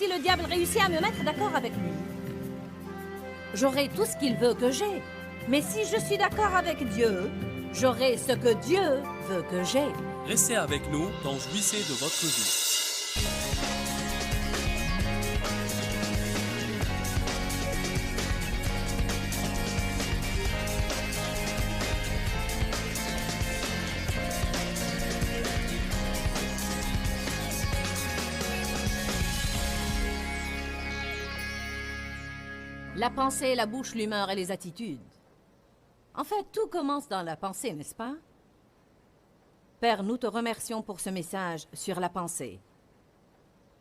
si le diable réussit à me mettre d'accord avec lui. J'aurai tout ce qu'il veut que j'ai. Mais si je suis d'accord avec Dieu, j'aurai ce que Dieu veut que j'ai. Restez avec nous dans Jouissez de votre vie. La pensée, la bouche, l'humeur et les attitudes. En fait, tout commence dans la pensée, n'est-ce pas? Père, nous te remercions pour ce message sur la pensée.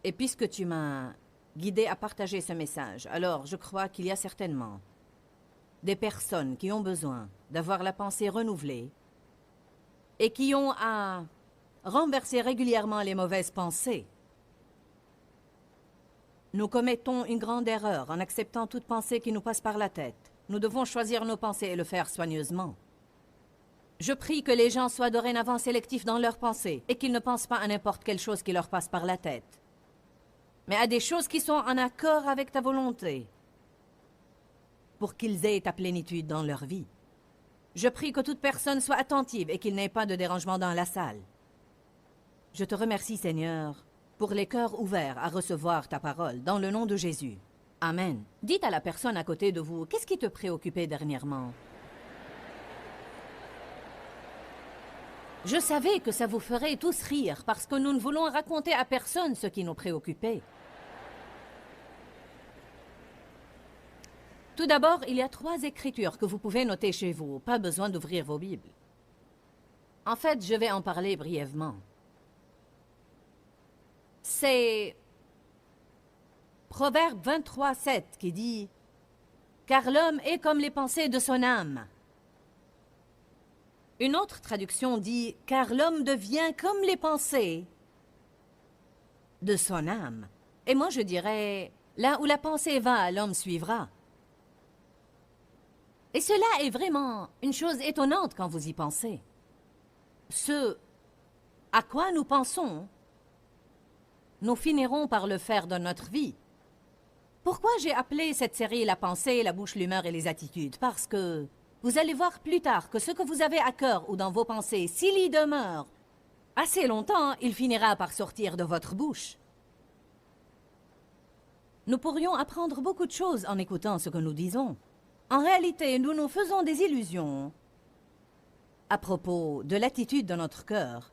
Et puisque tu m'as guidé à partager ce message, alors je crois qu'il y a certainement des personnes qui ont besoin d'avoir la pensée renouvelée et qui ont à renverser régulièrement les mauvaises pensées. Nous commettons une grande erreur en acceptant toute pensée qui nous passe par la tête. Nous devons choisir nos pensées et le faire soigneusement. Je prie que les gens soient dorénavant sélectifs dans leurs pensées et qu'ils ne pensent pas à n'importe quelle chose qui leur passe par la tête, mais à des choses qui sont en accord avec ta volonté, pour qu'ils aient ta plénitude dans leur vie. Je prie que toute personne soit attentive et qu'il n'y ait pas de dérangement dans la salle. Je te remercie, Seigneur, pour les cœurs ouverts à recevoir ta parole, dans le nom de Jésus. Amen. Dites à la personne à côté de vous, qu'est-ce qui te préoccupait dernièrement? Je savais que ça vous ferait tous rire, parce que nous ne voulons raconter à personne ce qui nous préoccupait. Tout d'abord, il y a 3 écritures que vous pouvez noter chez vous. Pas besoin d'ouvrir vos Bibles. En fait, je vais en parler brièvement. C'est Proverbe 23:7 qui dit « Car l'homme est comme les pensées de son âme ». Une autre traduction dit « Car l'homme devient comme les pensées de son âme ». Et moi je dirais « Là où la pensée va, l'homme suivra ». Et cela est vraiment une chose étonnante quand vous y pensez. Ce à quoi nous pensons, nous finirons par le faire dans notre vie. Pourquoi j'ai appelé cette série « La pensée, la bouche, l'humeur et les attitudes » ? Parce que vous allez voir plus tard que ce que vous avez à cœur ou dans vos pensées, s'il y demeure assez longtemps, il finira par sortir de votre bouche. Nous pourrions apprendre beaucoup de choses en écoutant ce que nous disons. En réalité, nous nous faisons des illusions à propos de l'attitude de notre cœur,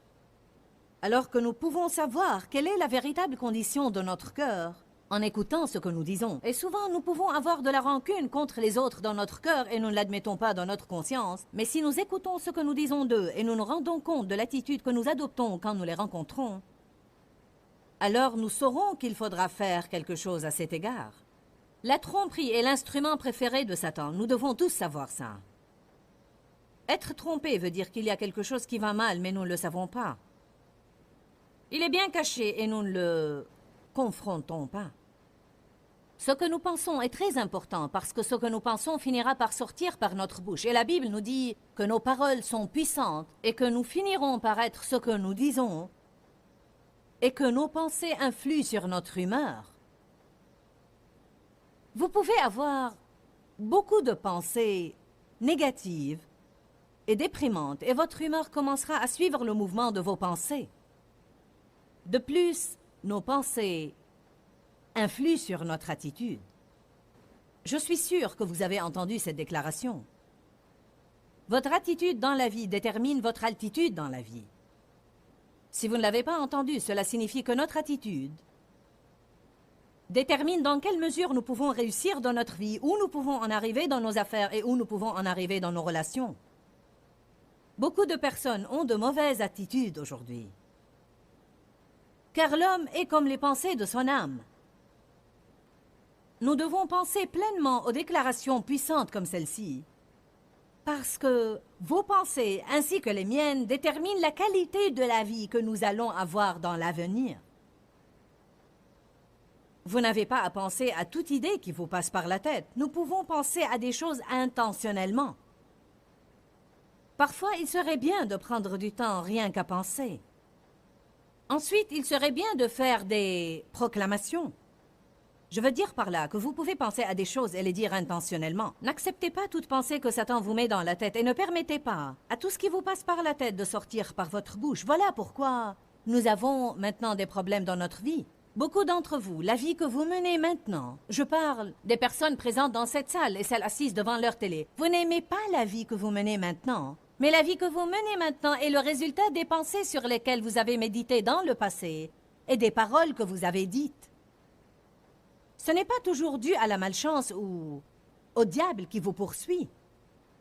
alors que nous pouvons savoir quelle est la véritable condition de notre cœur en écoutant ce que nous disons. Et souvent, nous pouvons avoir de la rancune contre les autres dans notre cœur et nous ne l'admettons pas dans notre conscience. Mais si nous écoutons ce que nous disons d'eux et nous nous rendons compte de l'attitude que nous adoptons quand nous les rencontrons, alors nous saurons qu'il faudra faire quelque chose à cet égard. La tromperie est l'instrument préféré de Satan. Nous devons tous savoir ça. Être trompé veut dire qu'il y a quelque chose qui va mal, mais nous ne le savons pas. Il est bien caché et nous ne le confrontons pas. Ce que nous pensons est très important parce que ce que nous pensons finira par sortir par notre bouche. Et la Bible nous dit que nos paroles sont puissantes et que nous finirons par être ce que nous disons et que nos pensées influent sur notre humeur. Vous pouvez avoir beaucoup de pensées négatives et déprimantes et votre humeur commencera à suivre le mouvement de vos pensées. De plus, nos pensées influent sur notre attitude. Je suis sûre que vous avez entendu cette déclaration. Votre attitude dans la vie détermine votre altitude dans la vie. Si vous ne l'avez pas entendu, cela signifie que notre attitude détermine dans quelle mesure nous pouvons réussir dans notre vie, où nous pouvons en arriver dans nos affaires et où nous pouvons en arriver dans nos relations. Beaucoup de personnes ont de mauvaises attitudes aujourd'hui. Car l'homme est comme les pensées de son âme. Nous devons penser pleinement aux déclarations puissantes comme celle-ci, parce que vos pensées ainsi que les miennes déterminent la qualité de la vie que nous allons avoir dans l'avenir. Vous n'avez pas à penser à toute idée qui vous passe par la tête. Nous pouvons penser à des choses intentionnellement. Parfois, il serait bien de prendre du temps rien qu'à penser. Ensuite, il serait bien de faire des proclamations. Je veux dire par là que vous pouvez penser à des choses et les dire intentionnellement. N'acceptez pas toute pensée que Satan vous met dans la tête et ne permettez pas à tout ce qui vous passe par la tête de sortir par votre bouche. Voilà pourquoi nous avons maintenant des problèmes dans notre vie. Beaucoup d'entre vous, la vie que vous menez maintenant, je parle des personnes présentes dans cette salle et celles assises devant leur télé. Vous n'aimez pas la vie que vous menez maintenant, mais la vie que vous menez maintenant est le résultat des pensées sur lesquelles vous avez médité dans le passé et des paroles que vous avez dites. Ce n'est pas toujours dû à la malchance ou au diable qui vous poursuit.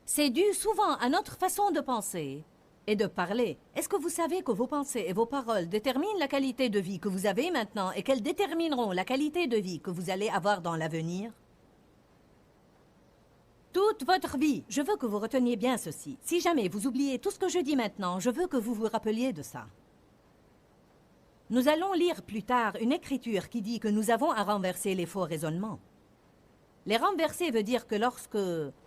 C'est dû souvent à notre façon de penser et de parler. Est-ce que vous savez que vos pensées et vos paroles déterminent la qualité de vie que vous avez maintenant et qu'elles détermineront la qualité de vie que vous allez avoir dans l'avenir? Toute votre vie, je veux que vous reteniez bien ceci. Si jamais vous oubliez tout ce que je dis maintenant, je veux que vous vous rappeliez de ça. Nous allons lire plus tard une écriture qui dit que nous avons à renverser les faux raisonnements. Les renverser veut dire que lorsque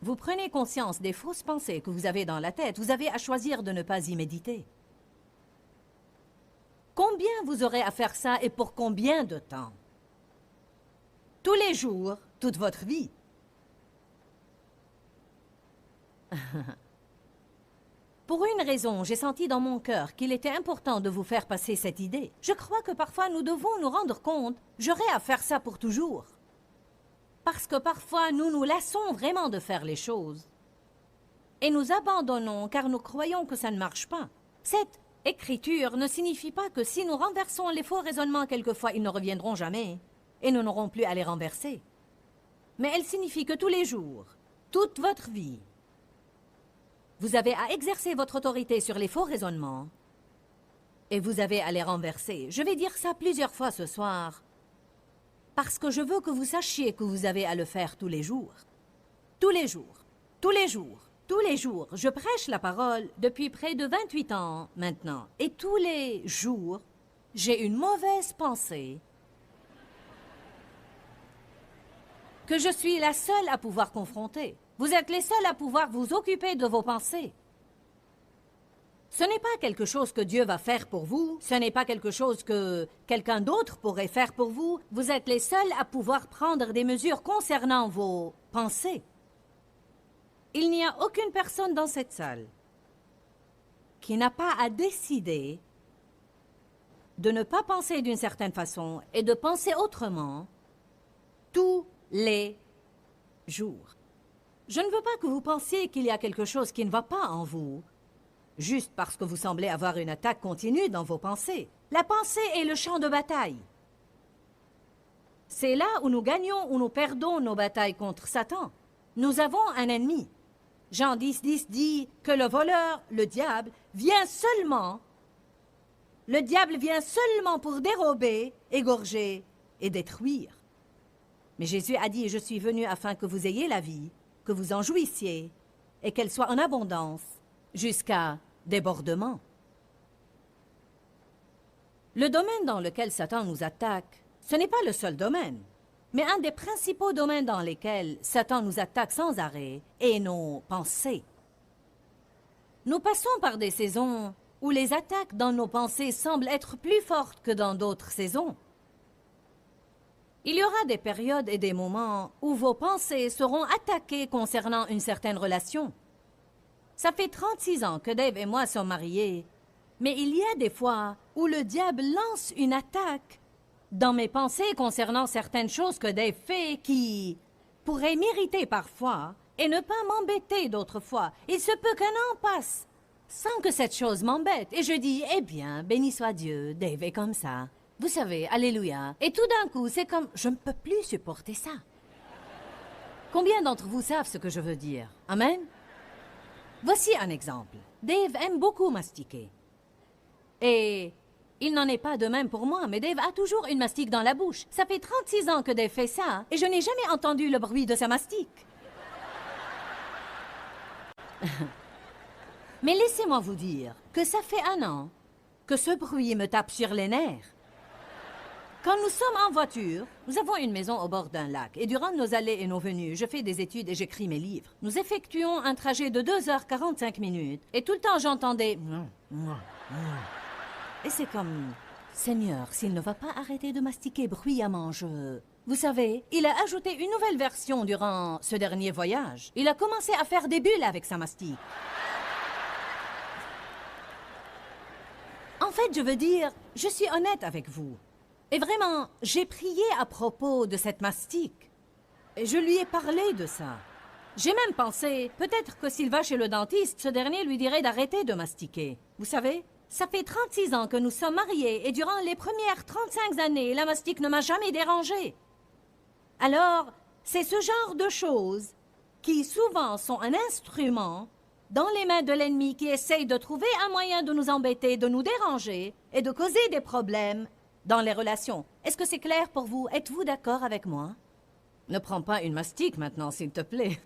vous prenez conscience des fausses pensées que vous avez dans la tête, vous avez à choisir de ne pas y méditer. Combien vous aurez à faire ça et pour combien de temps? Tous les jours, toute votre vie. Pour une raison, j'ai senti dans mon cœur qu'il était important de vous faire passer cette idée. Je crois que parfois nous devons nous rendre compte, j'aurai à faire ça pour toujours. Parce que parfois nous nous lassons vraiment de faire les choses. Et nous abandonnons car nous croyons que ça ne marche pas. Cette écriture ne signifie pas que si nous renversons les faux raisonnements quelquefois, ils ne reviendront jamais et nous n'aurons plus à les renverser. Mais elle signifie que tous les jours, toute votre vie, vous avez à exercer votre autorité sur les faux raisonnements et vous avez à les renverser. Je vais dire ça plusieurs fois ce soir parce que je veux que vous sachiez que vous avez à le faire tous les jours. Tous les jours, tous les jours, tous les jours. Je prêche la parole depuis près de 28 ans maintenant et tous les jours, j'ai une mauvaise pensée que je suis la seule à pouvoir confronter. Vous êtes les seuls à pouvoir vous occuper de vos pensées. Ce n'est pas quelque chose que Dieu va faire pour vous, ce n'est pas quelque chose que quelqu'un d'autre pourrait faire pour vous. Vous êtes les seuls à pouvoir prendre des mesures concernant vos pensées. Il n'y a aucune personne dans cette salle qui n'a pas à décider de ne pas penser d'une certaine façon et de penser autrement tous les jours. Je ne veux pas que vous pensiez qu'il y a quelque chose qui ne va pas en vous, juste parce que vous semblez avoir une attaque continue dans vos pensées. La pensée est le champ de bataille. C'est là où nous gagnons ou nous perdons nos batailles contre Satan. Nous avons un ennemi. Jean 10:10 dit que le voleur, le diable, vient seulement. Le diable vient seulement pour dérober, égorger et détruire. Mais Jésus a dit, je suis venu afin que vous ayez la vie, que vous en jouissiez, et qu'elle soit en abondance, jusqu'à débordement. Le domaine dans lequel Satan nous attaque, ce n'est pas le seul domaine, mais un des principaux domaines dans lesquels Satan nous attaque sans arrêt est nos pensées. Nous passons par des saisons où les attaques dans nos pensées semblent être plus fortes que dans d'autres saisons. Il y aura des périodes et des moments où vos pensées seront attaquées concernant une certaine relation. Ça fait 36 ans que Dave et moi sommes mariés, mais il y a des fois où le diable lance une attaque dans mes pensées concernant certaines choses que Dave fait qui pourraient m'irriter parfois et ne pas m'embêter d'autres fois. Il se peut qu'un an passe sans que cette chose m'embête. Et je dis, eh bien, béni soit Dieu, Dave est comme ça. Vous savez, alléluia. Et tout d'un coup, c'est comme, je ne peux plus supporter ça. Combien d'entre vous savent ce que je veux dire? Amen? Voici un exemple. Dave aime beaucoup mastiquer. Et il n'en est pas de même pour moi, mais Dave a toujours une mastique dans la bouche. Ça fait 36 ans que Dave fait ça, et je n'ai jamais entendu le bruit de sa mastique. Mais laissez-moi vous dire que ça fait un an que ce bruit me tape sur les nerfs. Quand nous sommes en voiture, nous avons une maison au bord d'un lac, et durant nos allées et nos venues, je fais des études et j'écris mes livres. Nous effectuons un trajet de 2h45, et tout le temps j'entendais... Et c'est comme... Seigneur, s'il ne va pas arrêter de mastiquer bruyamment, je Vous savez, il a ajouté une nouvelle version durant ce dernier voyage. Il a commencé à faire des bulles avec sa mastic. En fait, je veux dire, je suis honnête avec vous. Et vraiment, j'ai prié à propos de cette mastic. Et je lui ai parlé de ça. J'ai même pensé, peut-être que s'il va chez le dentiste, ce dernier lui dirait d'arrêter de mastiquer. Vous savez, ça fait 36 ans que nous sommes mariés et durant les premières 35 années, la mastic ne m'a jamais dérangée. Alors, c'est ce genre de choses qui souvent sont un instrument dans les mains de l'ennemi qui essaye de trouver un moyen de nous embêter, de nous déranger et de causer des problèmes dans les relations. Est-ce que c'est clair pour vous? Êtes-vous d'accord avec moi? Ne prends pas une mastic maintenant, s'il te plaît.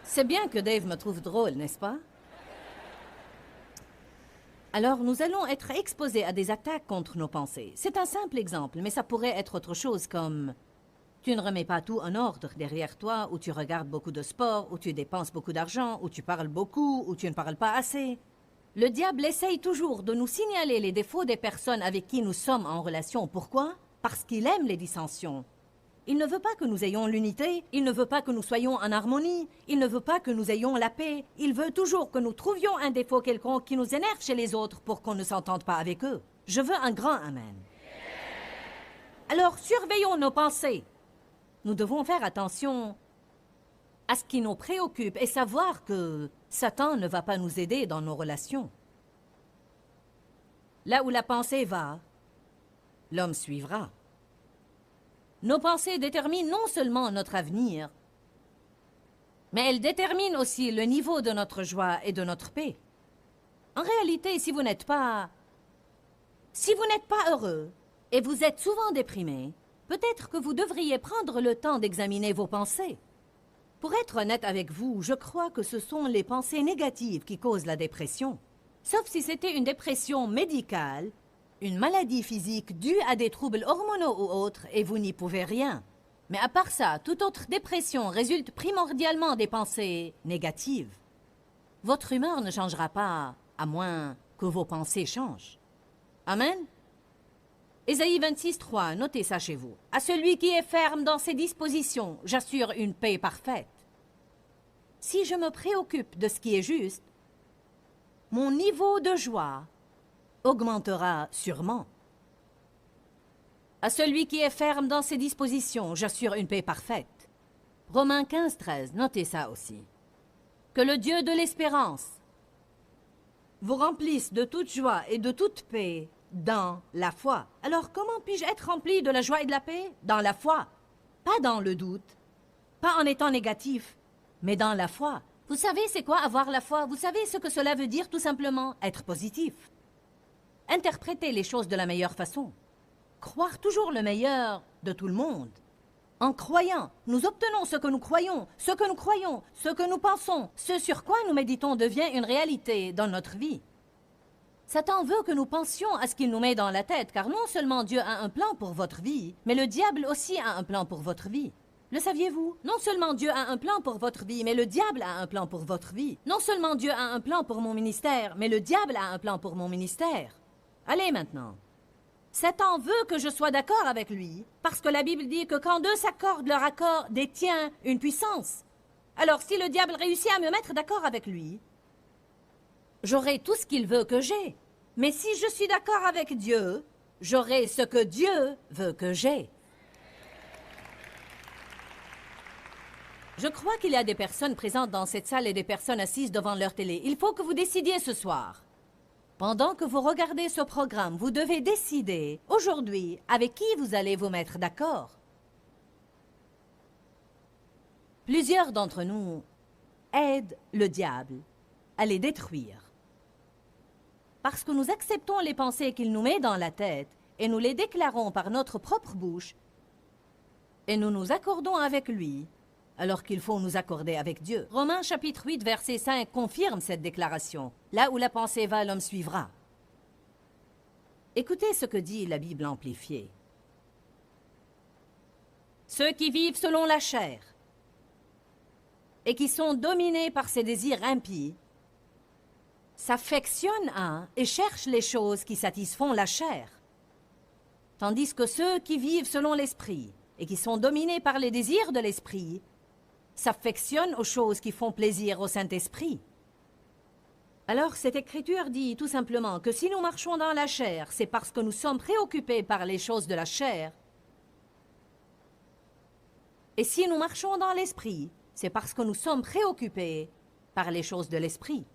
C'est bien que Dave me trouve drôle, n'est-ce pas? Alors, nous allons être exposés à des attaques contre nos pensées. C'est un simple exemple, mais ça pourrait être autre chose comme... Tu ne remets pas tout en ordre derrière toi, ou tu regardes beaucoup de sport, ou tu dépenses beaucoup d'argent, ou tu parles beaucoup, ou tu ne parles pas assez. Le diable essaye toujours de nous signaler les défauts des personnes avec qui nous sommes en relation. Pourquoi? Parce qu'il aime les dissensions. Il ne veut pas que nous ayons l'unité, il ne veut pas que nous soyons en harmonie, il ne veut pas que nous ayons la paix. Il veut toujours que nous trouvions un défaut quelconque qui nous énerve chez les autres pour qu'on ne s'entende pas avec eux. Je veux un grand amen. Alors, surveillons nos pensées. Nous devons faire attention à ce qui nous préoccupe et savoir que Satan ne va pas nous aider dans nos relations. Là où la pensée va, l'homme suivra. Nos pensées déterminent non seulement notre avenir, mais elles déterminent aussi le niveau de notre joie et de notre paix. En réalité, si vous n'êtes pas heureux et vous êtes souvent déprimé, peut-être que vous devriez prendre le temps d'examiner vos pensées. Pour être honnête avec vous, je crois que ce sont les pensées négatives qui causent la dépression. Sauf si c'était une dépression médicale, une maladie physique due à des troubles hormonaux ou autres, et vous n'y pouvez rien. Mais à part ça, toute autre dépression résulte primordialement des pensées négatives. Votre humeur ne changera pas, à moins que vos pensées changent. Amen? Ésaïe 26, 3, notez ça chez vous. À celui qui est ferme dans ses dispositions, j'assure une paix parfaite. Si je me préoccupe de ce qui est juste, mon niveau de joie augmentera sûrement. À celui qui est ferme dans ses dispositions, j'assure une paix parfaite. Romains 15, 13, notez ça aussi. Que le Dieu de l'espérance vous remplisse de toute joie et de toute paix dans la foi. Alors, comment puis-je être rempli de la joie et de la paix? Dans la foi. Pas dans le doute. Pas en étant négatif, mais dans la foi. Vous savez c'est quoi avoir la foi? Vous savez ce que cela veut dire tout simplement? Être positif. Interpréter les choses de la meilleure façon. Croire toujours le meilleur de tout le monde. En croyant, nous obtenons ce que nous croyons, ce que nous croyons, ce que nous pensons. Ce sur quoi nous méditons devient une réalité dans notre vie. Satan veut que nous pensions à ce qu'il nous met dans la tête, car non seulement Dieu a un plan pour votre vie, mais le diable aussi a un plan pour votre vie. Le saviez-vous? Non seulement Dieu a un plan pour votre vie, mais le diable a un plan pour votre vie. Non seulement Dieu a un plan pour mon ministère, mais le diable a un plan pour mon ministère. Allez maintenant. Satan veut que je sois d'accord avec lui, parce que la Bible dit que quand deux s'accordent, leur accord détient une puissance. Alors si le diable réussit à me mettre d'accord avec lui, j'aurai tout ce qu'il veut que j'ai. Mais si je suis d'accord avec Dieu, j'aurai ce que Dieu veut que j'ai. Je crois qu'il y a des personnes présentes dans cette salle et des personnes assises devant leur télé. Il faut que vous décidiez ce soir. Pendant que vous regardez ce programme, vous devez décider aujourd'hui avec qui vous allez vous mettre d'accord. Plusieurs d'entre nous aident le diable à les détruire. Parce que nous acceptons les pensées qu'il nous met dans la tête et nous les déclarons par notre propre bouche et nous nous accordons avec lui alors qu'il faut nous accorder avec Dieu. Romains chapitre 8, verset 5 confirme cette déclaration. Là où la pensée va, l'homme suivra. Écoutez ce que dit la Bible amplifiée. Ceux qui vivent selon la chair et qui sont dominés par ses désirs impies s'affectionnent à et cherchent les choses qui satisfont la chair. Tandis que ceux qui vivent selon l'esprit et qui sont dominés par les désirs de l'esprit s'affectionnent aux choses qui font plaisir au Saint-Esprit. Alors cette écriture dit tout simplement que si nous marchons dans la chair, c'est parce que nous sommes préoccupés par les choses de la chair. Et si nous marchons dans l'esprit, c'est parce que nous sommes préoccupés par les choses de l'esprit.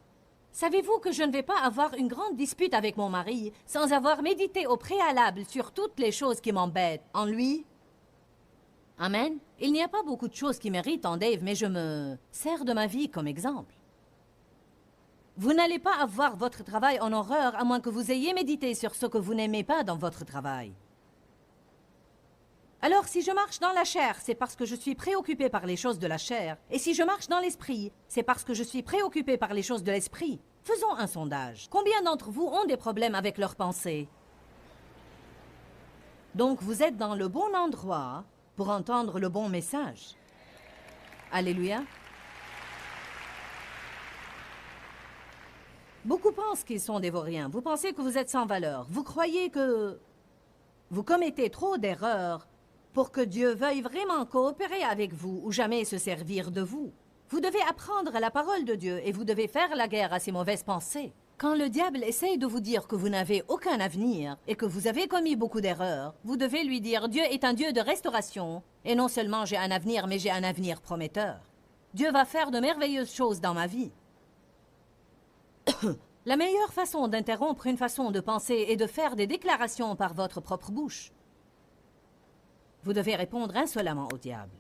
Savez-vous que je ne vais pas avoir une grande dispute avec mon mari sans avoir médité au préalable sur toutes les choses qui m'embêtent en lui? Amen. Il n'y a pas beaucoup de choses qui méritent en Dave, mais je me sers de ma vie comme exemple. Vous n'allez pas avoir votre travail en horreur à moins que vous ayez médité sur ce que vous n'aimez pas dans votre travail. Alors, si je marche dans la chair, c'est parce que je suis préoccupé par les choses de la chair. Et si je marche dans l'esprit, c'est parce que je suis préoccupé par les choses de l'esprit. Faisons un sondage. Combien d'entre vous ont des problèmes avec leurs pensées? Donc, vous êtes dans le bon endroit pour entendre le bon message. Alléluia. Beaucoup pensent qu'ils sont des vauriens. Vous pensez que vous êtes sans valeur. Vous croyez que vous commettez trop d'erreurs pour que Dieu veuille vraiment coopérer avec vous ou jamais se servir de vous. Vous devez apprendre la parole de Dieu et vous devez faire la guerre à ces mauvaises pensées. Quand le diable essaye de vous dire que vous n'avez aucun avenir et que vous avez commis beaucoup d'erreurs, vous devez lui dire « Dieu est un Dieu de restauration et non seulement j'ai un avenir, mais j'ai un avenir prometteur. Dieu va faire de merveilleuses choses dans ma vie. » La meilleure façon d'interrompre une façon de penser est de faire des déclarations par votre propre bouche. Vous devez répondre insolemment au diable.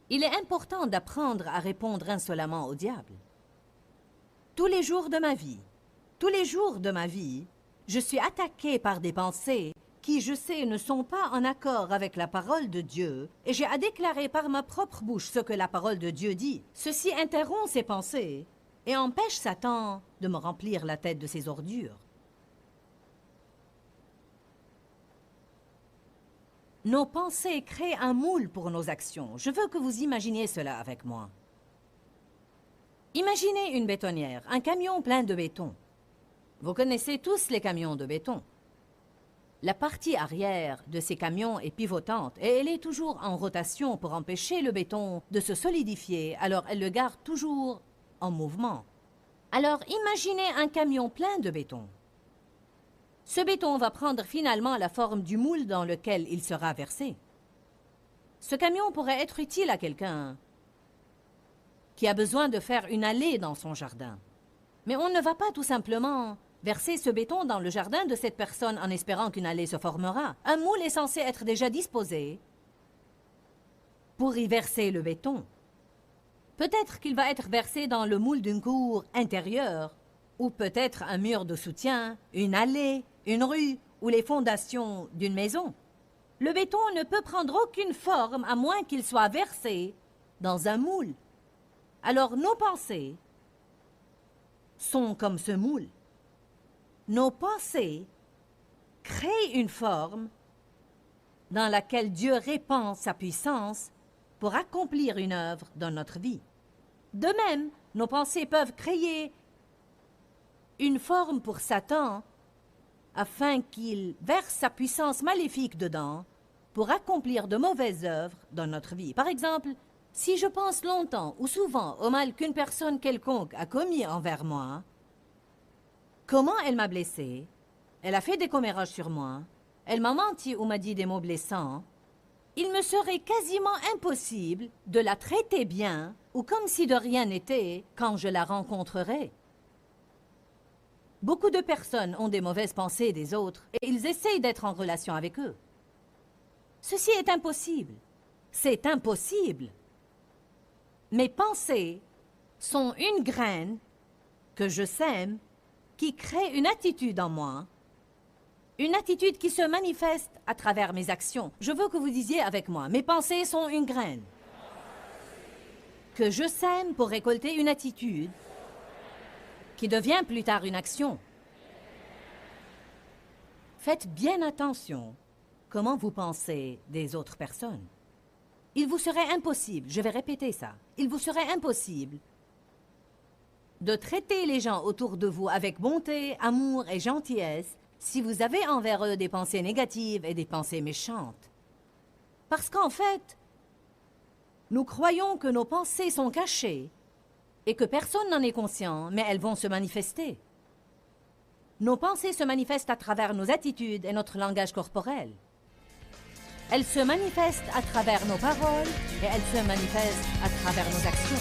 Il est important d'apprendre à répondre insolemment au diable. Tous les jours de ma vie, je suis attaqué par des pensées qui, je sais, ne sont pas en accord avec la parole de Dieu, et j'ai à déclarer par ma propre bouche ce que la parole de Dieu dit. Ceci interrompt ces pensées et empêche Satan de me remplir la tête de ses ordures. Nos pensées créent un moule pour nos actions. Je veux que vous imaginiez cela avec moi. Imaginez une bétonnière, un camion plein de béton. Vous connaissez tous les camions de béton. La partie arrière de ces camions est pivotante et elle est toujours en rotation pour empêcher le béton de se solidifier, alors elle le garde toujours en mouvement. Alors imaginez un camion plein de béton. Ce béton va prendre finalement la forme du moule dans lequel il sera versé. Ce camion pourrait être utile à quelqu'un qui a besoin de faire une allée dans son jardin. Mais on ne va pas tout simplement verser ce béton dans le jardin de cette personne en espérant qu'une allée se formera. Un moule est censé être déjà disposé pour y verser le béton. Peut-être qu'il va être versé dans le moule d'une cour intérieure, ou peut-être un mur de soutien, une allée, une rue ou les fondations d'une maison. Le béton ne peut prendre aucune forme à moins qu'il soit versé dans un moule. Alors nos pensées sont comme ce moule. Nos pensées créent une forme dans laquelle Dieu répand sa puissance pour accomplir une œuvre dans notre vie. De même, nos pensées peuvent créer une forme pour Satan afin qu'il verse sa puissance maléfique dedans pour accomplir de mauvaises œuvres dans notre vie. Par exemple, si je pense longtemps ou souvent au mal qu'une personne quelconque a commis envers moi, comment elle m'a blessé, elle a fait des commérages sur moi, elle m'a menti ou m'a dit des mots blessants, il me serait quasiment impossible de la traiter bien ou comme si de rien n'était quand je la rencontrerai. Beaucoup de personnes ont des mauvaises pensées des autres et ils essayent d'être en relation avec eux. Ceci est impossible. C'est impossible. Mes pensées sont une graine que je sème qui crée une attitude en moi, une attitude qui se manifeste à travers mes actions. Je veux que vous disiez avec moi, mes pensées sont une graine que je sème pour récolter une attitude qui devient plus tard une action. Faites bien attention comment vous pensez des autres personnes. Il vous serait impossible, je vais répéter ça, il vous serait impossible de traiter les gens autour de vous avec bonté, amour et gentillesse si vous avez envers eux des pensées négatives et des pensées méchantes. Parce qu'en fait, nous croyons que nos pensées sont cachées et que personne n'en est conscient, mais elles vont se manifester. Nos pensées se manifestent à travers nos attitudes et notre langage corporel. Elles se manifestent à travers nos paroles et elles se manifestent à travers nos actions.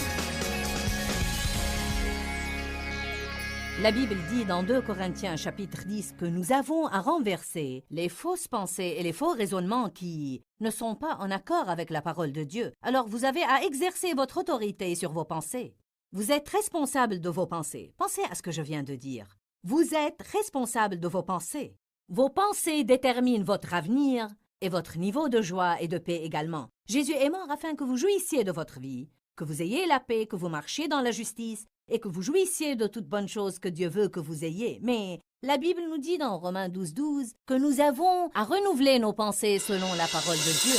La Bible dit dans 2 Corinthiens chapitre 10 que nous avons à renverser les fausses pensées et les faux raisonnements qui ne sont pas en accord avec la parole de Dieu. Alors vous avez à exercer votre autorité sur vos pensées. Vous êtes responsable de vos pensées. Pensez à ce que je viens de dire. Vous êtes responsable de vos pensées. Vos pensées déterminent votre avenir et votre niveau de joie et de paix également. Jésus est mort afin que vous jouissiez de votre vie, que vous ayez la paix, que vous marchiez dans la justice et que vous jouissiez de toutes bonnes choses que Dieu veut que vous ayez. Mais la Bible nous dit dans Romains 12:12 que nous avons à renouveler nos pensées selon la parole de Dieu.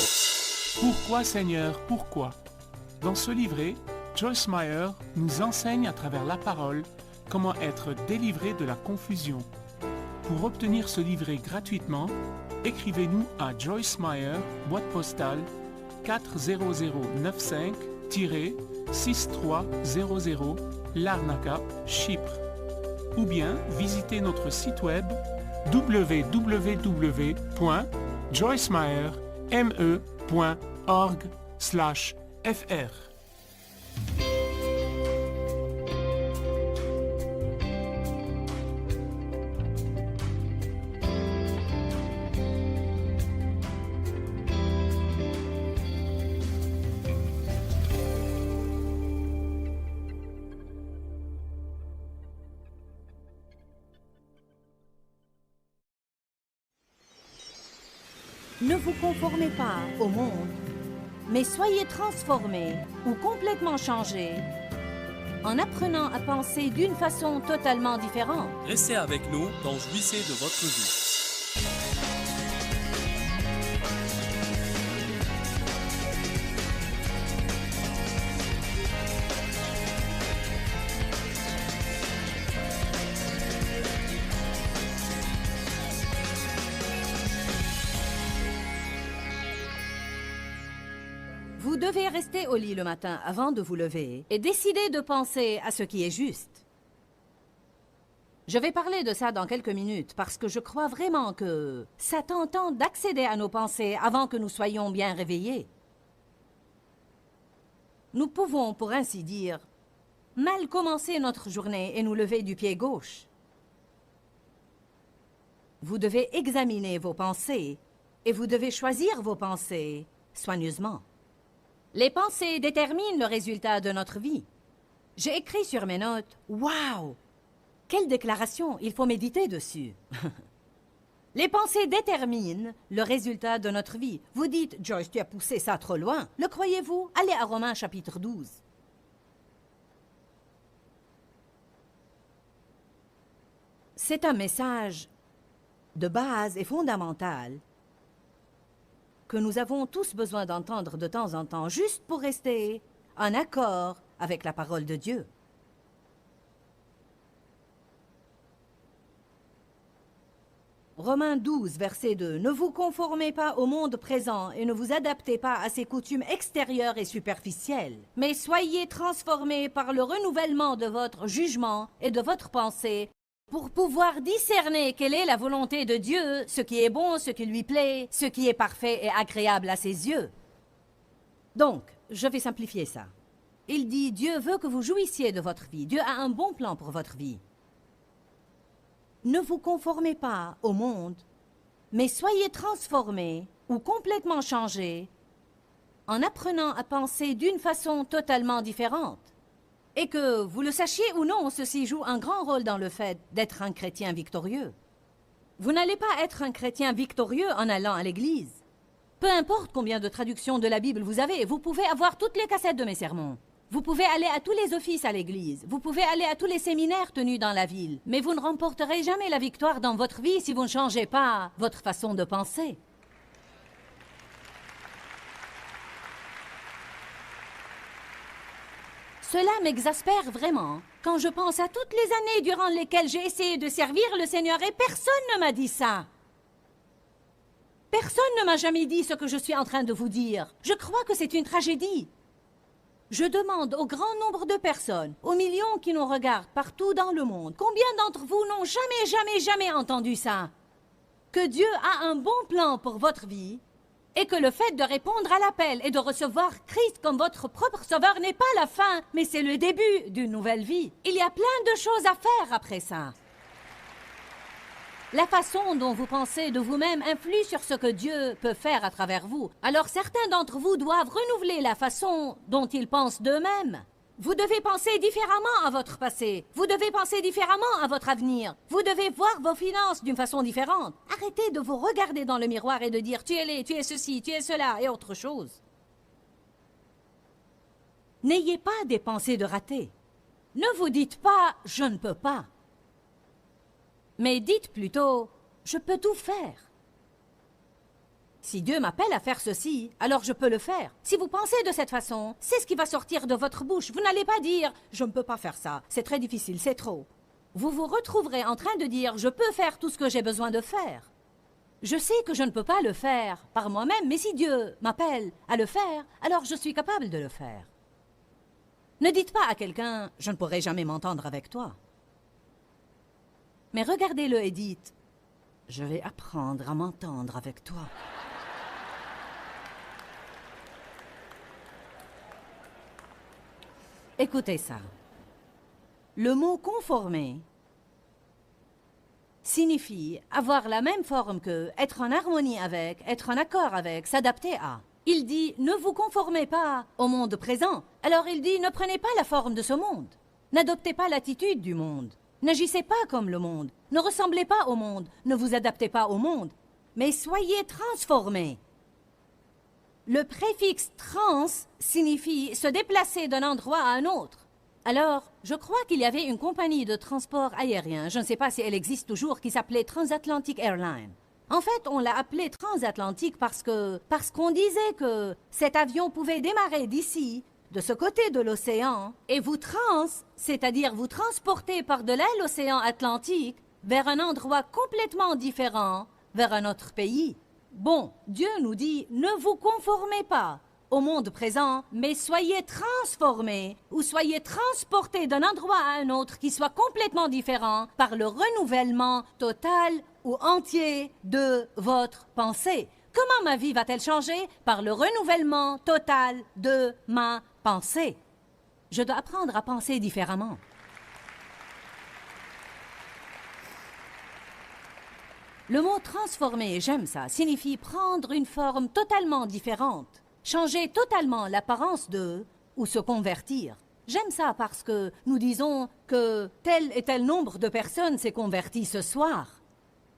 Pourquoi, Seigneur, pourquoi? Dans ce livret, Joyce Meyer nous enseigne à travers la parole comment être délivré de la confusion. Pour obtenir ce livret gratuitement, écrivez-nous à Joyce Meyer, boîte postale 40095-6300, Larnaca, Chypre. Ou bien visitez notre site web www.joycemeyer.org/fr. Ne vous conformez pas au monde, mais soyez transformés ou complètement changés en apprenant à penser d'une façon totalement différente. Restez avec nous dans Jouissez de votre vie. Vous devez rester au lit le matin avant de vous lever et décider de penser à ce qui est juste. Je vais parler de ça dans quelques minutes parce que je crois vraiment que Satan tente d'accéder à nos pensées avant que nous soyons bien réveillés. Nous pouvons, pour ainsi dire, mal commencer notre journée et nous lever du pied gauche. Vous devez examiner vos pensées et vous devez choisir vos pensées soigneusement. Les pensées déterminent le résultat de notre vie. J'ai écrit sur mes notes « Wow! Quelle déclaration! Il faut méditer dessus. » Les pensées déterminent le résultat de notre vie. Vous dites « Joyce, tu as poussé ça trop loin. » Le croyez-vous? Allez à Romains chapitre 12. C'est un message de base et fondamental que nous avons tous besoin d'entendre de temps en temps, juste pour rester en accord avec la parole de Dieu. Romains 12, verset 2. « Ne vous conformez pas au monde présent et ne vous adaptez pas à ses coutumes extérieures et superficielles, mais soyez transformés par le renouvellement de votre jugement et de votre pensée, pour pouvoir discerner quelle est la volonté de Dieu, ce qui est bon, ce qui lui plaît, ce qui est parfait et agréable à ses yeux. » Donc, je vais simplifier ça. Il dit, Dieu veut que vous jouissiez de votre vie. Dieu a un bon plan pour votre vie. Ne vous conformez pas au monde, mais soyez transformés ou complètement changés en apprenant à penser d'une façon totalement différente. Et que vous le sachiez ou non, ceci joue un grand rôle dans le fait d'être un chrétien victorieux. Vous n'allez pas être un chrétien victorieux en allant à l'église. Peu importe combien de traductions de la Bible vous avez, vous pouvez avoir toutes les cassettes de mes sermons. Vous pouvez aller à tous les offices à l'église. Vous pouvez aller à tous les séminaires tenus dans la ville. Mais vous ne remporterez jamais la victoire dans votre vie si vous ne changez pas votre façon de penser. Cela m'exaspère vraiment Quand je pense à toutes les années durant lesquelles j'ai essayé de servir le Seigneur et personne ne m'a dit ça. Personne ne m'a jamais dit ce que je suis en train de vous dire. Je crois que c'est une tragédie. Je demande au grand nombre de personnes, aux millions qui nous regardent partout dans le monde, combien d'entre vous n'ont jamais entendu ça? Que Dieu a un bon plan pour votre vie et que le fait de répondre à l'appel et de recevoir Christ comme votre propre sauveur n'est pas la fin, mais c'est le début d'une nouvelle vie. Il y a plein de choses à faire après ça. La façon dont vous pensez de vous-même influe sur ce que Dieu peut faire à travers vous. Alors certains d'entre vous doivent renouveler la façon dont ils pensent d'eux-mêmes. Vous devez penser différemment à votre passé. Vous devez penser différemment à votre avenir. Vous devez voir vos finances d'une façon différente. Arrêtez de vous regarder dans le miroir et de dire « tu es laid, tu es ceci, tu es cela » et autre chose. N'ayez pas des pensées de raté. Ne vous dites pas « je ne peux pas ». Mais dites plutôt « je peux tout faire ». Si Dieu m'appelle à faire ceci, alors je peux le faire. Si vous pensez de cette façon, c'est ce qui va sortir de votre bouche. Vous n'allez pas dire « je ne peux pas faire ça, c'est très difficile, c'est trop ». Vous vous retrouverez en train de dire « je peux faire tout ce que j'ai besoin de faire ». Je sais que je ne peux pas le faire par moi-même, mais si Dieu m'appelle à le faire, alors je suis capable de le faire. Ne dites pas à quelqu'un « je ne pourrai jamais m'entendre avec toi ». Mais regardez-le et dites « je vais apprendre à m'entendre avec toi ». Écoutez ça. Le mot « conformer » signifie avoir la même forme que, être en harmonie avec, être en accord avec, s'adapter à. Il dit « ne vous conformez pas au monde présent ». Alors il dit « ne prenez pas la forme de ce monde. N'adoptez pas l'attitude du monde. N'agissez pas comme le monde. Ne ressemblez pas au monde. Ne vous adaptez pas au monde. Mais soyez transformés. » Le préfixe « trans » signifie se déplacer d'un endroit à un autre. Alors, je crois qu'il y avait une compagnie de transport aérien, je ne sais pas si elle existe toujours, qui s'appelait Transatlantic Airlines. En fait, on l'a appelé transatlantique parce qu'on disait que cet avion pouvait démarrer d'ici, de ce côté de l'océan, et vous c'est-à-dire vous transporter par-delà l'océan Atlantique vers un endroit complètement différent, vers un autre pays. Bon, Dieu nous dit, ne vous conformez pas au monde présent, mais soyez transformés ou soyez transportés d'un endroit à un autre qui soit complètement différent par le renouvellement total ou entier de votre pensée. Comment ma vie va-t-elle changer? Par le renouvellement total de ma pensée. Je dois apprendre à penser différemment. Le mot « transformer », j'aime ça, signifie prendre une forme totalement différente, changer totalement l'apparence de ou se convertir. J'aime ça parce que nous disons que tel et tel nombre de personnes s'est converti ce soir.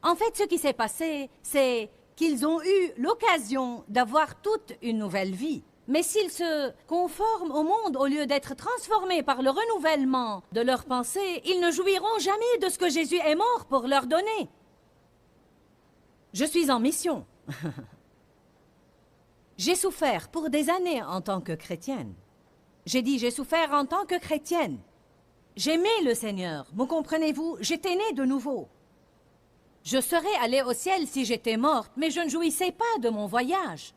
En fait, ce qui s'est passé, c'est qu'ils ont eu l'occasion d'avoir toute une nouvelle vie. Mais s'ils se conforment au monde au lieu d'être transformés par le renouvellement de leurs pensées, ils ne jouiront jamais de ce que Jésus est mort pour leur donner. Je suis en mission. J'ai souffert pour des années en tant que chrétienne. J'ai dit, j'ai souffert en tant que chrétienne. J'aimais le Seigneur, me comprenez-vous? J'étais née de nouveau. Je serais allée au ciel si j'étais morte, mais je ne jouissais pas de mon voyage.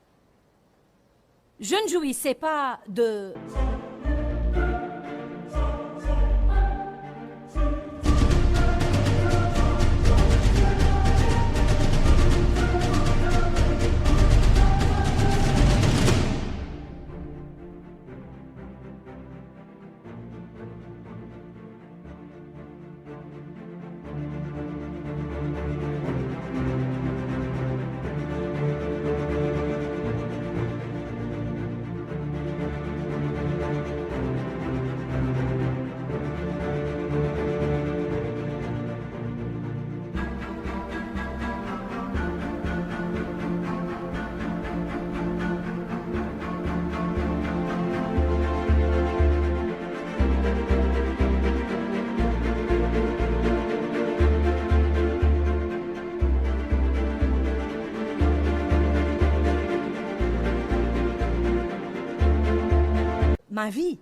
Je ne jouissais pas de... ma vie.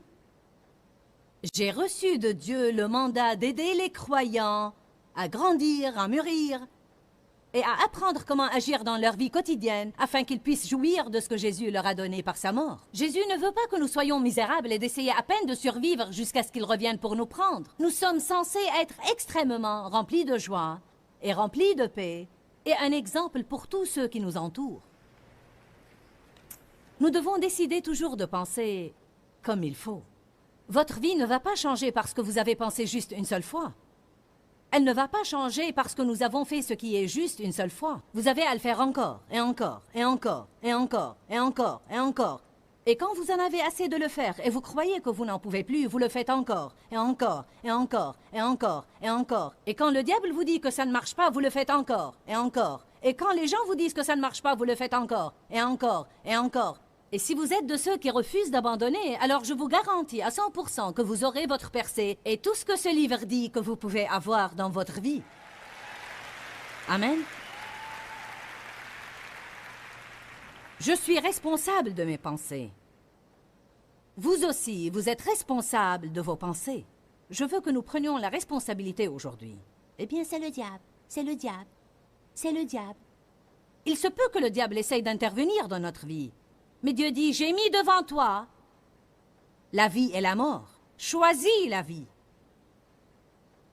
J'ai reçu de Dieu le mandat d'aider les croyants à grandir, à mûrir et à apprendre comment agir dans leur vie quotidienne afin qu'ils puissent jouir de ce que Jésus leur a donné par sa mort. Jésus ne veut pas que nous soyons misérables et d'essayer à peine de survivre jusqu'à ce qu'il revienne pour nous prendre. Nous sommes censés être extrêmement remplis de joie et remplis de paix et un exemple pour tous ceux qui nous entourent. Nous devons décider toujours de penser comme il faut. Votre vie ne va pas changer parce que vous avez pensé juste une seule fois. Elle ne va pas changer parce que nous avons fait ce qui est juste une seule fois. Vous avez à le faire encore, et encore, et encore, et encore, et encore, et encore. Et quand vous en avez assez de le faire, et vous croyez que vous n'en pouvez plus, vous le faites encore, et encore, et encore, et encore, et encore. Et quand le diable vous dit que ça ne marche pas, vous le faites encore, et encore. Et quand les gens vous disent que ça ne marche pas, vous le faites encore, et encore, et encore. Et si vous êtes de ceux qui refusent d'abandonner, alors je vous garantis à 100% que vous aurez votre percée et tout ce que ce livre dit que vous pouvez avoir dans votre vie. Amen. Je suis responsable de mes pensées. Vous aussi, vous êtes responsable de vos pensées. Je veux que nous prenions la responsabilité aujourd'hui. Eh bien, c'est le diable, c'est le diable, c'est le diable. Il se peut que le diable essaye d'intervenir dans notre vie. Mais Dieu dit, j'ai mis devant toi la vie et la mort. Choisis la vie.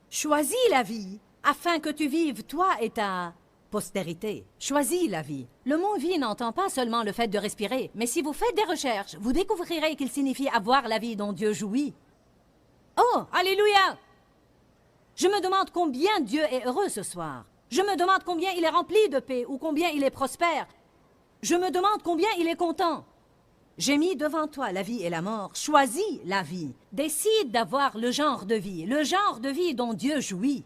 Choisis la vie afin que tu vives toi et ta postérité. Choisis la vie. Le mot vie n'entend pas seulement le fait de respirer, mais si vous faites des recherches, vous découvrirez qu'il signifie avoir la vie dont Dieu jouit. Oh, alléluia! Je me demande combien Dieu est heureux ce soir. Je me demande combien il est rempli de paix ou combien il est prospère. Je me demande combien il est content. J'ai mis devant toi la vie et la mort. Choisis la vie. Décide d'avoir le genre de vie dont Dieu jouit.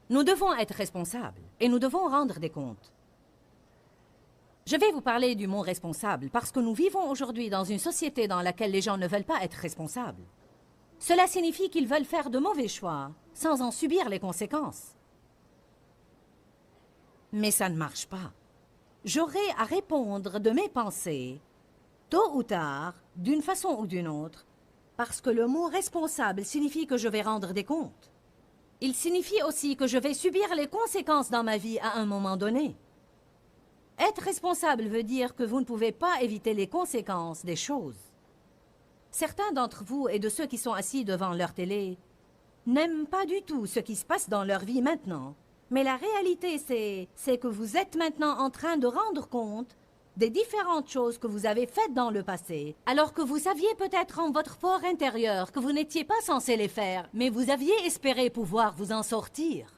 Nous devons être responsables et nous devons rendre des comptes. Je vais vous parler du mot responsable parce que nous vivons aujourd'hui dans une société dans laquelle les gens ne veulent pas être responsables. Cela signifie qu'ils veulent faire de mauvais choix sans en subir les conséquences. Mais ça ne marche pas. J'aurai à répondre de mes pensées, tôt ou tard, d'une façon ou d'une autre, parce que le mot responsable signifie que je vais rendre des comptes. Il signifie aussi que je vais subir les conséquences dans ma vie à un moment donné. Être responsable veut dire que vous ne pouvez pas éviter les conséquences des choses. Certains d'entre vous et de ceux qui sont assis devant leur télé n'aiment pas du tout ce qui se passe dans leur vie maintenant. Mais la réalité, c'est que vous êtes maintenant en train de rendre compte des différentes choses que vous avez faites dans le passé, alors que vous saviez peut-être en votre fort intérieur que vous n'étiez pas censé les faire, mais vous aviez espéré pouvoir vous en sortir.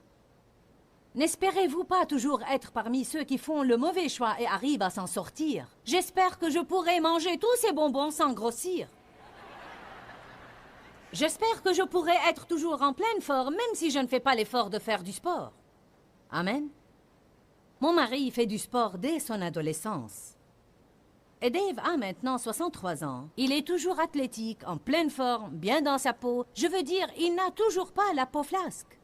N'espérez-vous pas toujours être parmi ceux qui font le mauvais choix et arrivent à s'en sortir? J'espère que je pourrai manger tous ces bonbons sans grossir. J'espère que je pourrai être toujours en pleine forme, même si je ne fais pas l'effort de faire du sport. Amen. Mon mari fait du sport dès son adolescence. Et Dave a maintenant 63 ans. Il est toujours athlétique, en pleine forme, bien dans sa peau. Je veux dire, il n'a toujours pas la peau flasque.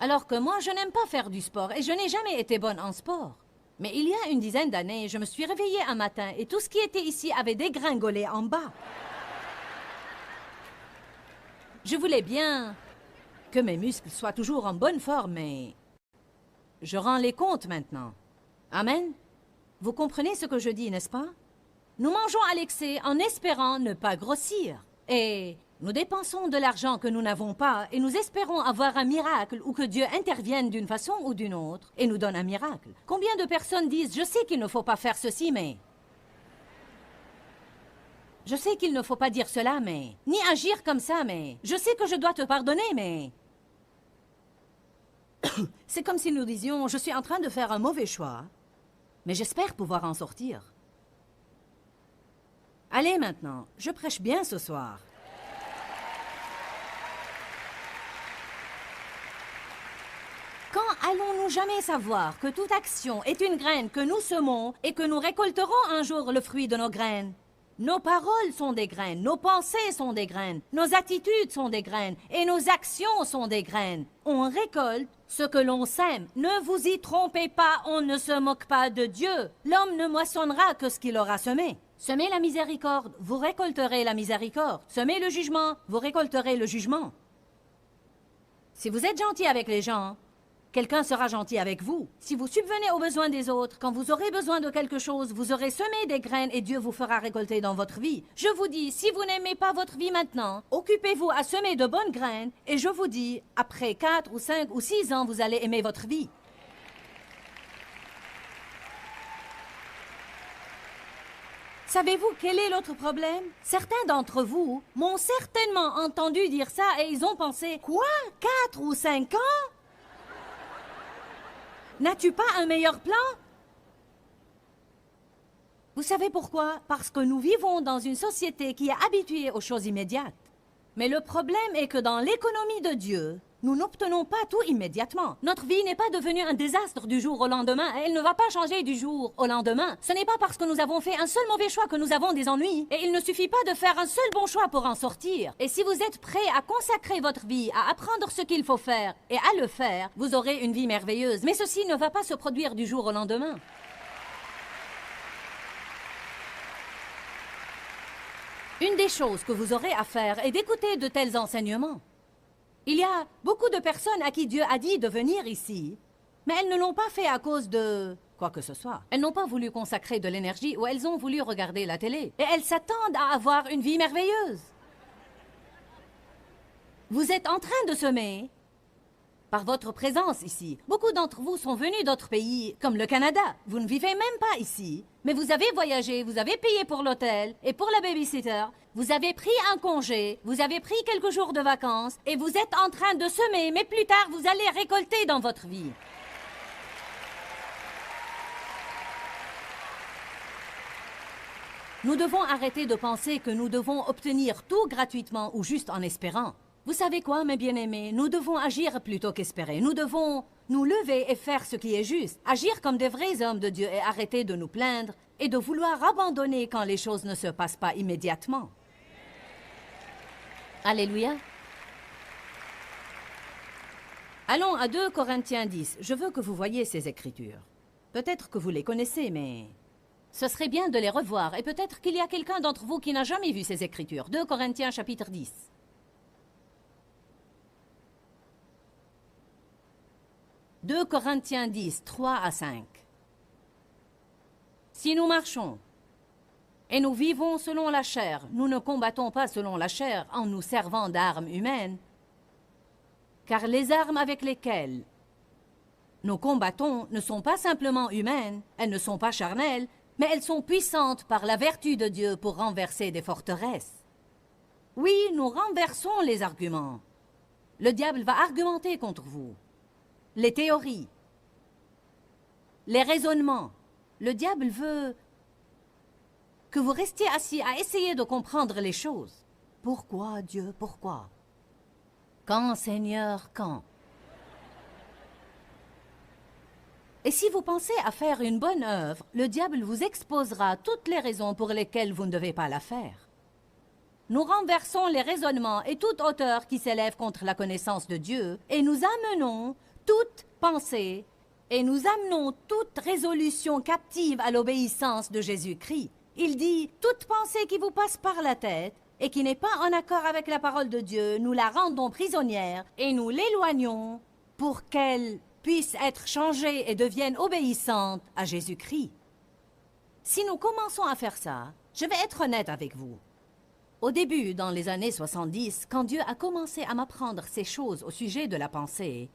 Alors que moi, je n'aime pas faire du sport et je n'ai jamais été bonne en sport. Mais il y a une dizaine d'années, je me suis réveillée un matin et tout ce qui était ici avait dégringolé en bas. Je voulais bien que mes muscles soient toujours en bonne forme, mais je rends les comptes maintenant. Amen. Vous comprenez ce que je dis, n'est-ce pas? Nous mangeons à l'excès en espérant ne pas grossir. Et nous dépensons de l'argent que nous n'avons pas et nous espérons avoir un miracle ou que Dieu intervienne d'une façon ou d'une autre et nous donne un miracle. Combien de personnes disent « Je sais qu'il ne faut pas faire ceci, mais… » Je sais qu'il ne faut pas dire cela, mais… Ni agir comme ça, mais… Je sais que je dois te pardonner, mais… C'est comme si nous disions « Je suis en train de faire un mauvais choix, mais j'espère pouvoir en sortir. » Allez maintenant, je prêche bien ce soir. Quand allons-nous jamais savoir que toute action est une graine que nous semons et que nous récolterons un jour le fruit de nos graines? Nos paroles sont des graines, nos pensées sont des graines, nos attitudes sont des graines et nos actions sont des graines. On récolte ce que l'on sème. Ne vous y trompez pas, on ne se moque pas de Dieu. L'homme ne moissonnera que ce qu'il aura semé. Semez la miséricorde, vous récolterez la miséricorde. Semez le jugement, vous récolterez le jugement. Si vous êtes gentil avec les gens, quelqu'un sera gentil avec vous. Si vous subvenez aux besoins des autres, quand vous aurez besoin de quelque chose, vous aurez semé des graines et Dieu vous fera récolter dans votre vie. Je vous dis, si vous n'aimez pas votre vie maintenant, occupez-vous à semer de bonnes graines et je vous dis, après 4 ou 5 ou 6 ans, vous allez aimer votre vie. Savez-vous quel est l'autre problème? Certains d'entre vous m'ont certainement entendu dire ça et ils ont pensé, quoi? 4 ou 5 ans? N'as-tu pas un meilleur plan? Vous savez pourquoi? Parce que nous vivons dans une société qui est habituée aux choses immédiates. Mais le problème est que dans l'économie de Dieu, nous n'obtenons pas tout immédiatement. Notre vie n'est pas devenue un désastre du jour au lendemain. Elle ne va pas changer du jour au lendemain. Ce n'est pas parce que nous avons fait un seul mauvais choix que nous avons des ennuis. Et il ne suffit pas de faire un seul bon choix pour en sortir. Et si vous êtes prêt à consacrer votre vie, à apprendre ce qu'il faut faire et à le faire, vous aurez une vie merveilleuse. Mais ceci ne va pas se produire du jour au lendemain. Une des choses que vous aurez à faire est d'écouter de tels enseignements. Il y a beaucoup de personnes à qui Dieu a dit de venir ici, mais elles ne l'ont pas fait à cause de quoi que ce soit. Elles n'ont pas voulu consacrer de l'énergie ou elles ont voulu regarder la télé. Et elles s'attendent à avoir une vie merveilleuse. Vous êtes en train de semer par votre présence ici. Beaucoup d'entre vous sont venus d'autres pays, comme le Canada. Vous ne vivez même pas ici, mais vous avez voyagé, vous avez payé pour l'hôtel et pour la babysitter. Vous avez pris un congé, vous avez pris quelques jours de vacances et vous êtes en train de semer, mais plus tard, vous allez récolter dans votre vie. Nous devons arrêter de penser que nous devons obtenir tout gratuitement ou juste en espérant. Vous savez quoi, mes bien-aimés? Nous devons agir plutôt qu'espérer. Nous devons nous lever et faire ce qui est juste. Agir comme des vrais hommes de Dieu et arrêter de nous plaindre et de vouloir abandonner quand les choses ne se passent pas immédiatement. Alléluia. Allons à 2 Corinthiens 10. Je veux que vous voyiez ces écritures. Peut-être que vous les connaissez, mais ce serait bien de les revoir. Et peut-être qu'il y a quelqu'un d'entre vous qui n'a jamais vu ces écritures. 2 Corinthiens chapitre 10. « 2 Corinthiens 10, 3 à 5. Si nous marchons et nous vivons selon la chair, nous ne combattons pas selon la chair en nous servant d'armes humaines, car les armes avec lesquelles nous combattons ne sont pas simplement humaines, elles ne sont pas charnelles, mais elles sont puissantes par la vertu de Dieu pour renverser des forteresses. Oui, nous renversons les arguments. Le diable va argumenter contre vous. Les théories, les raisonnements. Le diable veut que vous restiez assis à essayer de comprendre les choses. Pourquoi, Dieu, pourquoi? Quand, Seigneur, quand? Et si vous pensez à faire une bonne œuvre, le diable vous exposera toutes les raisons pour lesquelles vous ne devez pas la faire. Nous renversons les raisonnements et toute hauteur qui s'élève contre la connaissance de Dieu, et nous amenons toute pensée, et nous amenons toute résolution captive à l'obéissance de Jésus-Christ. Il dit, toute pensée qui vous passe par la tête, et qui n'est pas en accord avec la parole de Dieu, nous la rendons prisonnière, et nous l'éloignons pour qu'elle puisse être changée et devienne obéissante à Jésus-Christ. Si nous commençons à faire ça, je vais être honnête avec vous. Au début, dans les années 70, quand Dieu a commencé à m'apprendre ces choses au sujet de la pensée,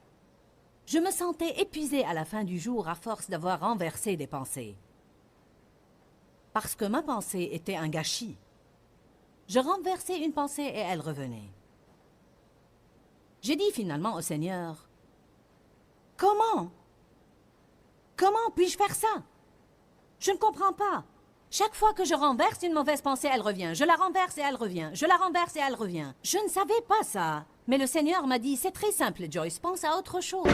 je me sentais épuisée à la fin du jour à force d'avoir renversé des pensées. Parce que ma pensée était un gâchis. Je renversais une pensée et elle revenait. J'ai dit finalement au Seigneur, « Comment? Comment puis-je faire ça? Je ne comprends pas. Chaque fois que je renverse une mauvaise pensée, elle revient. Je la renverse et elle revient. Je la renverse et elle revient. Je ne savais pas ça. Mais le Seigneur m'a dit, c'est très simple, Joyce, pense à autre chose. »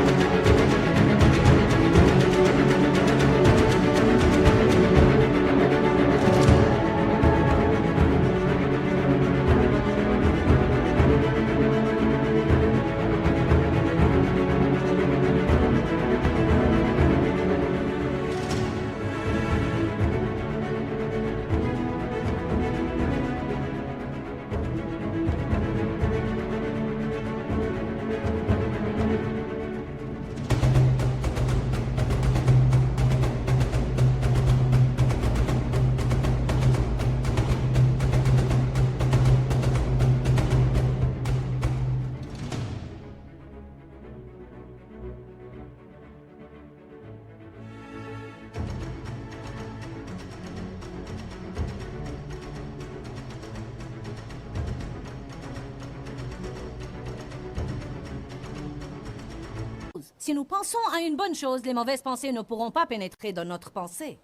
Si nous pensons à une bonne chose, les mauvaises pensées ne pourront pas pénétrer dans notre pensée.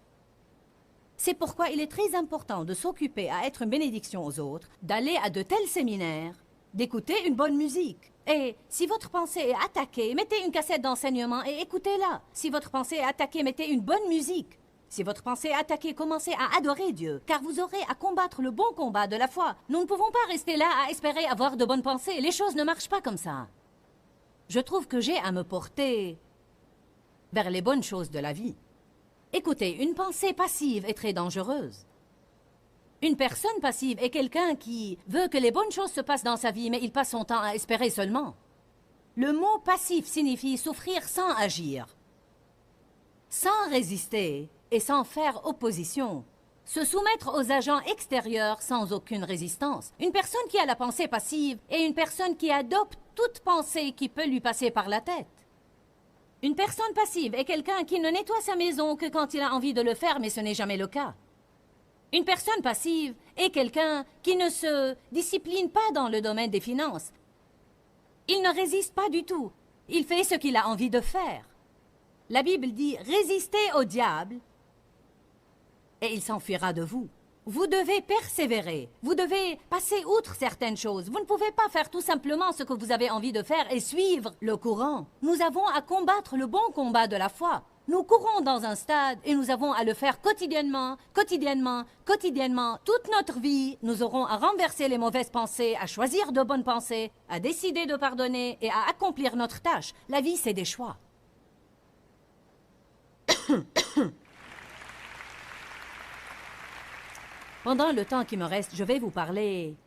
C'est pourquoi il est très important de s'occuper à être une bénédiction aux autres, d'aller à de tels séminaires, d'écouter une bonne musique. Et si votre pensée est attaquée, mettez une cassette d'enseignement et écoutez-la. Si votre pensée est attaquée, mettez une bonne musique. Si votre pensée est attaquée, commencez à adorer Dieu, car vous aurez à combattre le bon combat de la foi. Nous ne pouvons pas rester là à espérer avoir de bonnes pensées. Les choses ne marchent pas comme ça. Je trouve que j'ai à me porter vers les bonnes choses de la vie. Écoutez, une pensée passive est très dangereuse. Une personne passive est quelqu'un qui veut que les bonnes choses se passent dans sa vie, mais il passe son temps à espérer seulement. Le mot passif signifie souffrir sans agir, sans résister et sans faire opposition. Se soumettre aux agents extérieurs sans aucune résistance. Une personne qui a la pensée passive est une personne qui adopte toute pensée qui peut lui passer par la tête. Une personne passive est quelqu'un qui ne nettoie sa maison que quand il a envie de le faire, mais ce n'est jamais le cas. Une personne passive est quelqu'un qui ne se discipline pas dans le domaine des finances. Il ne résiste pas du tout. Il fait ce qu'il a envie de faire. La Bible dit « Résistez au diable et il s'enfuira de vous ». Vous devez persévérer. Vous devez passer outre certaines choses. Vous ne pouvez pas faire tout simplement ce que vous avez envie de faire et suivre le courant. Nous avons à combattre le bon combat de la foi. Nous courons dans un stade et nous avons à le faire quotidiennement, quotidiennement, quotidiennement. Toute notre vie, nous aurons à renverser les mauvaises pensées, à choisir de bonnes pensées, à décider de pardonner et à accomplir notre tâche. La vie, c'est des choix. Pendant le temps qui me reste, je vais vous parler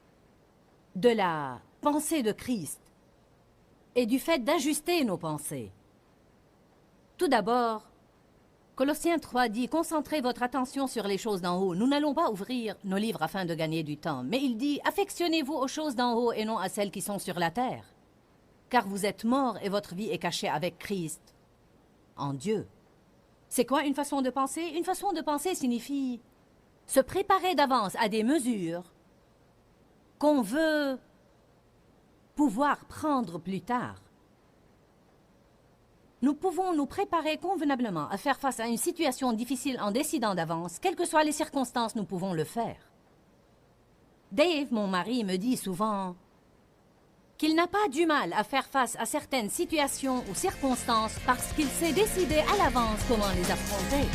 de la pensée de Christ et du fait d'ajuster nos pensées. Tout d'abord, Colossiens 3 dit « Concentrez votre attention sur les choses d'en haut ». Nous n'allons pas ouvrir nos livres afin de gagner du temps, mais il dit « Affectionnez-vous aux choses d'en haut et non à celles qui sont sur la terre, car vous êtes morts et votre vie est cachée avec Christ en Dieu. » C'est quoi une façon de penser? Une façon de penser signifie se préparer d'avance à des mesures qu'on veut pouvoir prendre plus tard. Nous pouvons nous préparer convenablement à faire face à une situation difficile en décidant d'avance. Quelles que soient les circonstances, nous pouvons le faire. Dave, mon mari, me dit souvent qu'il n'a pas du mal à faire face à certaines situations ou circonstances parce qu'il sait décider à l'avance comment les affronter.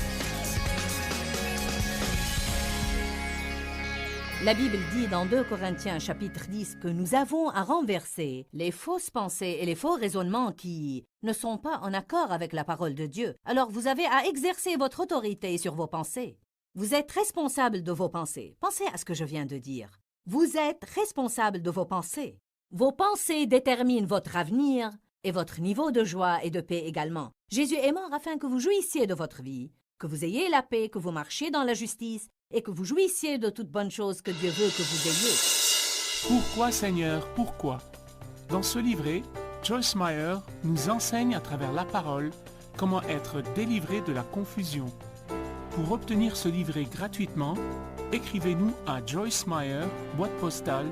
La Bible dit dans 2 Corinthiens chapitre 10 que nous avons à renverser les fausses pensées et les faux raisonnements qui ne sont pas en accord avec la parole de Dieu. Alors vous avez à exercer votre autorité sur vos pensées. Vous êtes responsable de vos pensées. Pensez à ce que je viens de dire. Vous êtes responsable de vos pensées. Vos pensées déterminent votre avenir et votre niveau de joie et de paix également. Jésus est mort afin que vous jouissiez de votre vie, que vous ayez la paix, que vous marchiez dans la justice et que vous jouissiez de toutes bonnes choses que Dieu veut que vous ayez. Pourquoi, Seigneur, pourquoi? Dans ce livret, Joyce Meyer nous enseigne à travers la parole comment être délivré de la confusion. Pour obtenir ce livret gratuitement, écrivez-nous à Joyce Meyer, boîte postale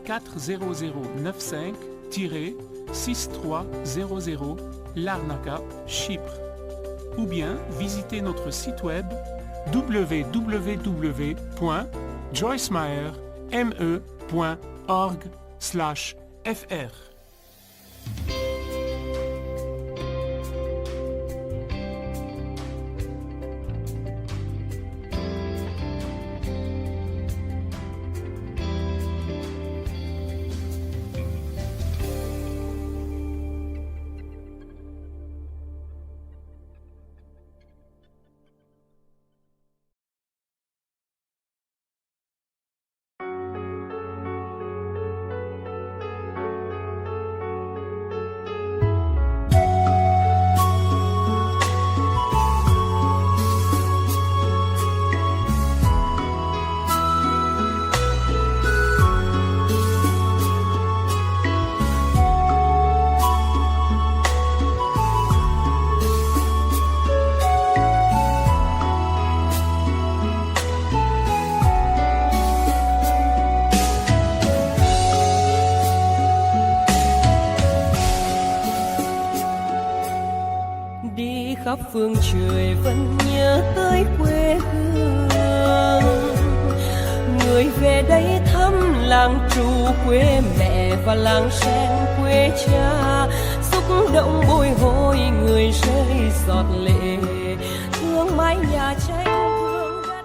40095-6300, Larnaca, Chypre. Ou bien visitez notre site web www.joycemeyer.org/fr. đi khắp phương trời vẫn nhớ tới quê hương. Người về đây thăm làng Trù quê mẹ và làng Sen quê cha, xúc động bồi hồi người rơi giọt lệ, thương mái nhà tranh thương đất.